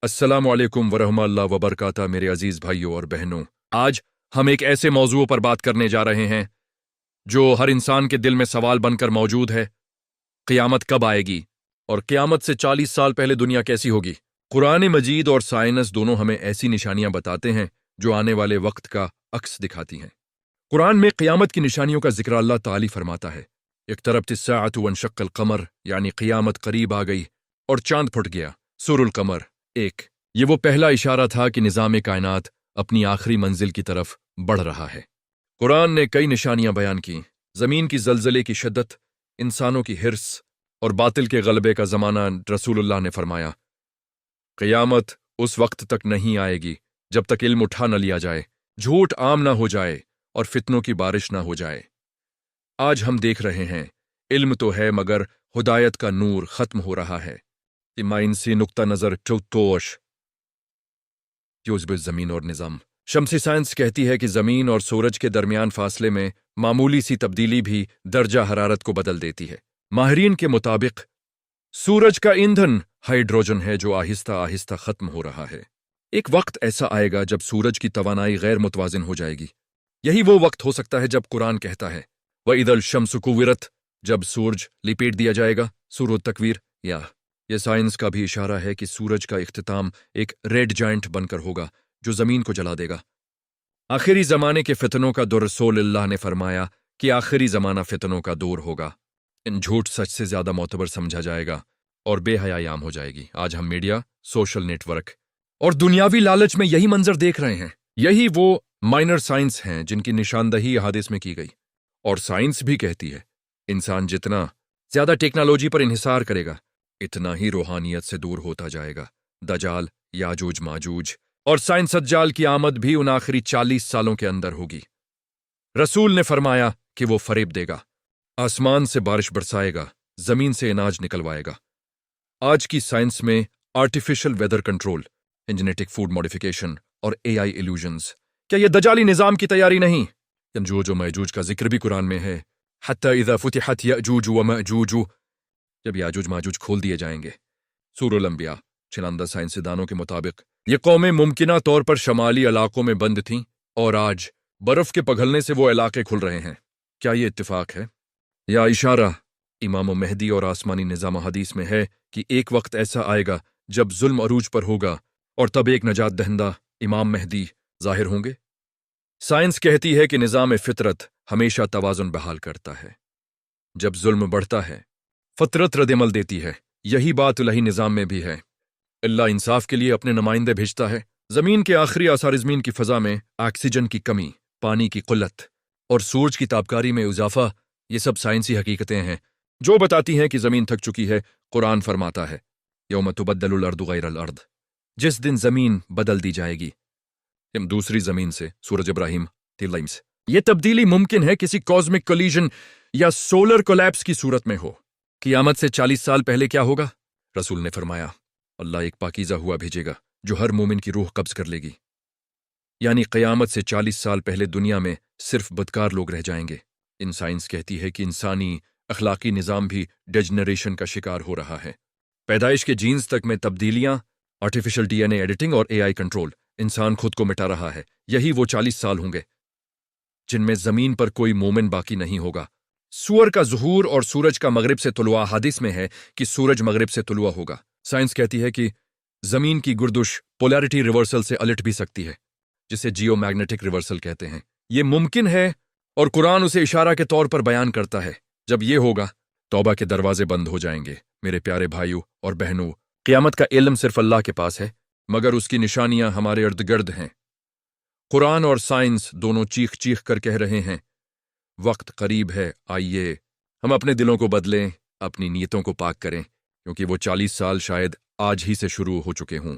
السلام علیکم ورحمۃ اللہ وبرکاتہ میرے عزیز بھائیوں اور بہنوں، آج ہم ایک ایسے موضوع پر بات کرنے جا رہے ہیں جو ہر انسان کے دل میں سوال بن کر موجود ہے۔ قیامت کب آئے گی؟ اور قیامت سے 40 سال پہلے دنیا کیسی ہوگی؟ قرآن مجید اور سائنس دونوں ہمیں ایسی نشانیاں بتاتے ہیں جو آنے والے وقت کا عکس دکھاتی ہیں۔ قرآن میں قیامت کی نشانیوں کا ذکر اللہ تعالی فرماتا ہے، اقتربت الساعۃ وانشق القمر، یعنی قیامت قریب آ گئی اور چاند پھٹ گیا۔ سورۃ القمر 1۔ یہ وہ پہلا اشارہ تھا کہ نظام کائنات اپنی آخری منزل کی طرف بڑھ رہا ہے۔ قرآن نے کئی نشانیاں بیان کی، زمین کی زلزلے کی شدت، انسانوں کی حرص اور باطل کے غلبے کا زمانہ۔ رسول اللہ نے فرمایا، قیامت اس وقت تک نہیں آئے گی جب تک علم اٹھا نہ لیا جائے، جھوٹ عام نہ ہو جائے اور فتنوں کی بارش نہ ہو جائے۔ آج ہم دیکھ رہے ہیں، علم تو ہے مگر ہدایت کا نور ختم ہو رہا ہے۔ مائنسی نقطہ نظر چوتوش زمین اور نظام۔ شمسی سائنس کہتی ہے کہ زمین اور سورج کے درمیان فاصلے میں معمولی سی تبدیلی بھی درجہ حرارت کو بدل دیتی ہے۔ ماہرین کے مطابق سورج کا ایندھن ہائیڈروجن ہے جو آہستہ آہستہ ختم ہو رہا ہے۔ ایک وقت ایسا آئے گا جب سورج کی توانائی غیر متوازن ہو جائے گی۔ یہی وہ وقت ہو سکتا ہے جب قرآن کہتا ہے وَإِذَا الشَّمْسُ كُوِّرَتْ، جب سورج لپیٹ دیا جائے گا۔ سورۃ تکویر۔ یہ سائنس کا بھی اشارہ ہے کہ سورج کا اختتام ایک ریڈ جائنٹ بن کر ہوگا جو زمین کو جلا دے گا۔ آخری زمانے کے فتنوں کا دور۔ رسول اللہ نے فرمایا کہ آخری زمانہ فتنوں کا دور ہوگا، ان جھوٹ سچ سے زیادہ معتبر سمجھا جائے گا اور بے حیائی عام ہو جائے گی۔ آج ہم میڈیا، سوشل نیٹ ورک اور دنیاوی لالچ میں یہی منظر دیکھ رہے ہیں۔ یہی وہ مائنر سائنس ہیں جن کی نشاندہی احادیث میں کی گئی، اور سائنس بھی کہتی ہے انسان جتنا زیادہ ٹیکنالوجی پر انحصار کرے گا اتنا ہی روحانیت سے دور ہوتا جائے گا۔ دجال، یاجوج ماجوج اور سائنس دجال کی آمد بھی ان آخری 40 سالوں کے اندر ہوگی۔ رسول نے فرمایا کہ وہ فریب دے گا، آسمان سے بارش برسائے گا، زمین سے اناج نکلوائے گا۔ آج کی سائنس میں artificial weather control, genetic food modification اور AI ایلیوژنز، کیا یہ دجالی نظام کی تیاری نہیں؟ یاجوج و ماجوج کا ذکر بھی قرآن میں ہے، حتی اذا فتحت یاجوج و ماجوج، جب یاجوج ماجوج کھول دیے جائیں گے۔ سورۃ الانبیاء۔ چنانچہ سائنسدانوں کے مطابق یہ قومیں ممکنہ طور پر شمالی علاقوں میں بند تھیں اور آج برف کے پگھلنے سے وہ علاقے کھل رہے ہیں۔ کیا یہ اتفاق ہے یا اشارہ؟ امام مہدی اور آسمانی نظام حدیث میں ہے کہ ایک وقت ایسا آئے گا جب ظلم عروج پر ہوگا اور تب ایک نجات دہندہ امام مہدی ظاہر ہوں گے۔ سائنس کہتی ہے کہ نظام فطرت ہمیشہ توازن بحال کرتا ہے۔ جب ظلم بڑھتا ہے فطرت رد عمل دیتی ہے۔ یہی بات الہی نظام میں بھی ہے۔ اللہ انصاف کے لیے اپنے نمائندے بھیجتا ہے۔ زمین کے آخری آثار زمین کی فضا میں آکسیجن کی کمی، پانی کی قلت اور سورج کی تابکاری میں اضافہ، یہ سب سائنسی حقیقتیں ہیں جو بتاتی ہیں کہ زمین تھک چکی ہے۔ قرآن فرماتا ہے یوم تبدل الارض غیر الارض، جس دن زمین بدل دی جائے گی دوسری زمین سے۔ سورۃ ابراہیم 3۔ یہ تبدیلی ممکن ہے کسی کازمک کولیجن یا سولر کولیپس کی صورت میں ہو۔ قیامت سے 40 سال پہلے کیا ہوگا؟ رسول نے فرمایا اللہ ایک پاکیزہ ہوا بھیجے گا جو ہر مومن کی روح قبض کر لے گی، یعنی قیامت سے 40 سال پہلے دنیا میں صرف بدکار لوگ رہ جائیں گے۔ ان سائنس کہتی ہے کہ انسانی اخلاقی نظام بھی ڈیجنریشن کا شکار ہو رہا ہے۔ پیدائش کے جینز تک میں تبدیلیاں، آرٹیفیشل DNA ایڈیٹنگ اور AI کنٹرول، انسان خود کو مٹا رہا ہے۔ یہی وہ 40 سال ہوں گے جن میں زمین پر کوئی مومن باقی نہیں ہوگا۔ سور کا ظہور اور سورج کا مغرب سے طلوع، حدیث میں ہے کہ سورج مغرب سے طلوع ہوگا۔ سائنس کہتی ہے کہ زمین کی گردش پولیرٹی ریورسل سے الٹ بھی سکتی ہے، جسے جیو میگنیٹک ریورسل کہتے ہیں۔ یہ ممکن ہے اور قرآن اسے اشارہ کے طور پر بیان کرتا ہے۔ جب یہ ہوگا توبہ کے دروازے بند ہو جائیں گے۔ میرے پیارے بھائیوں اور بہنوں، قیامت کا علم صرف اللہ کے پاس ہے، مگر اس کی نشانیاں ہمارے ارد گرد ہیں۔ قرآن اور سائنس دونوں چیخ چیخ کر کہہ رہے ہیں وقت قریب ہے، آئیے ہم اپنے دلوں کو بدلیں، اپنی نیتوں کو پاک کریں، کیونکہ وہ 40 سال شاید آج ہی سے شروع ہو چکے ہوں۔